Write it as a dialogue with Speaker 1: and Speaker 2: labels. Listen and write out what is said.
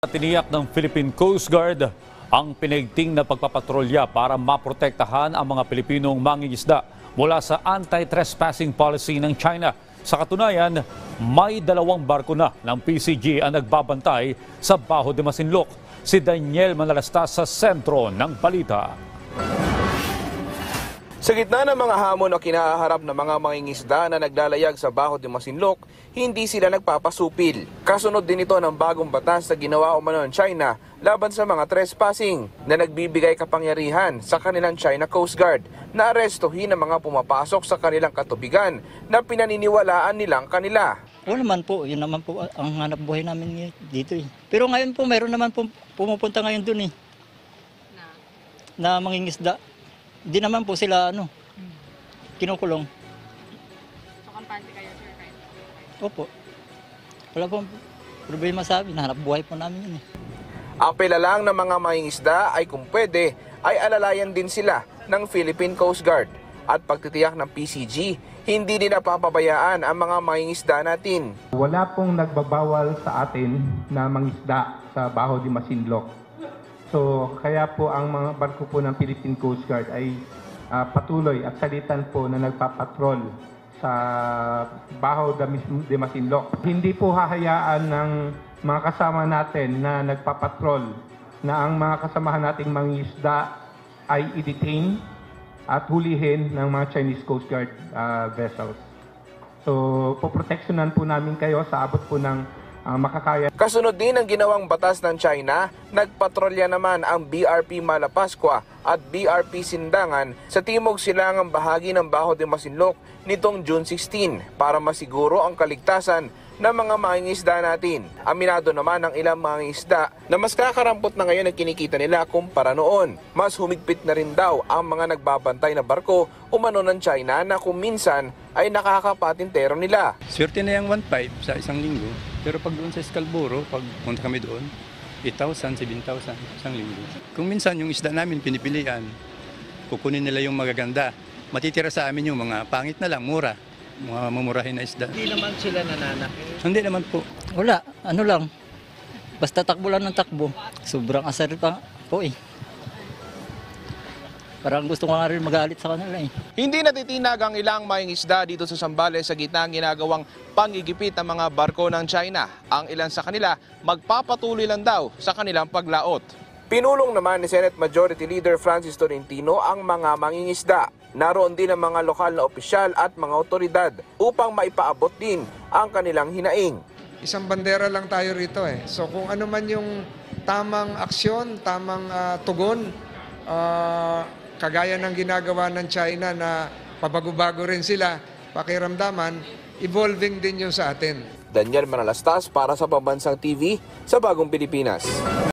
Speaker 1: Tiniyak ng Philippine Coast Guard ang pinigting na pagpapatrolya para maprotektahan ang mga Pilipinong mangingisda mula sa anti-trespassing policy ng China. Sa katunayan, may 2 barko na ng PCG ang nagbabantay sa Baho de Masinloc. Si Daniel Manalastas sa sentro ng balita.
Speaker 2: Sa gitna ng mga hamon o kinaharap ng mga mangingisda na naglalayag sa Baho de Masinloc, hindi sila nagpapasupil. Kasunod din ito ng bagong batas na ginawa umano ng China laban sa mga trespassing na nagbibigay kapangyarihan sa kanilang China Coast Guard na arestuhin ang mga pumapasok sa kanilang katubigan na pinaniniwalaan nilang kanila.
Speaker 3: Wala naman po, yun naman po ang hanap buhay namin dito eh. Pero ngayon po, mayroon naman po pumupunta ngayon dun eh. Na mangingisda. Hindi naman po sila kinukulong.
Speaker 4: So, kampante kayo, sir?
Speaker 3: Opo. Wala pong problema sa amin. Hanap buhay po namin yun eh.
Speaker 2: Ang pila lang ng mga mangingisda ay kung pwede ay alalayan din sila ng Philippine Coast Guard. At pagtitiyak ng PCG, hindi din napapabayaan ang mga mangingisda natin.
Speaker 5: Wala pong nagbabawal sa atin na mangisda sa Baho de Masinloc. So kaya po ang mga barko po ng Philippine Coast Guard ay patuloy at salitan po na nagpapatrol sa Baho de Masinloc. Hindi po hahayaan ng mga kasama natin na nagpapatrol na ang mga kasamahan nating mangingisda ay i-detain at hulihin ng mga Chinese Coast Guard vessels. So poproteksyonan po namin kayo sa abot po ng makakaya.
Speaker 2: Kasunod din ang ginawang batas ng China, nagpatrolya naman ang BRP Malapascua at BRP Sindangan sa timog silangang bahagi ng Baho de Masinloc nitong June 16 para masiguro ang kaligtasan ng mga mangingisda natin. Aminado naman ang ilang mangingisda na mas kakarampot na ngayon ang kinikita nila kumpara noon. Mas humigpit na rin daw ang mga nagbabantay na barko umano ng China na kung minsan ay nakakapatintero nila.
Speaker 6: Swerte na yung 1.5 sa isang linggo. Pero pag doon sa Scalboro, pag punta kami doon, 8,000, 7,000 isang linggo. Kung minsan yung isda namin pinipilian, kukunin nila yung magaganda. Matitira sa amin yung mga pangit na lang, mura. Mga mamurahin na isda.
Speaker 7: Hindi naman sila nananakit?
Speaker 6: Hindi naman po.
Speaker 3: Wala, lang. Basta takbo lang ng takbo. Sobrang asar pa po eh. Parang gusto ko nga rin magalit sa kanila eh.
Speaker 2: Hindi natitinag ang ilang mangingisda dito sa Zambales sa gitna ng ginagawang panggigipit ng mga barko ng China. Ang ilan sa kanila magpapatuloy lang daw sa kanilang paglaot. Pinulong naman ni Senate Majority Leader Francis Tolentino ang mga mangingisda. Naroon din ang mga lokal na opisyal at mga otoridad upang maipaabot din ang kanilang hinaing.
Speaker 8: Isang bandera lang tayo rito eh. So kung ano man yung tamang aksyon, tamang tugon, kagaya ng ginagawa ng China na pabago-bago rin sila, pakiramdaman, evolving din yung sa atin.
Speaker 2: Daniel Manalastas para sa Pambansang TV sa Bagong Pilipinas.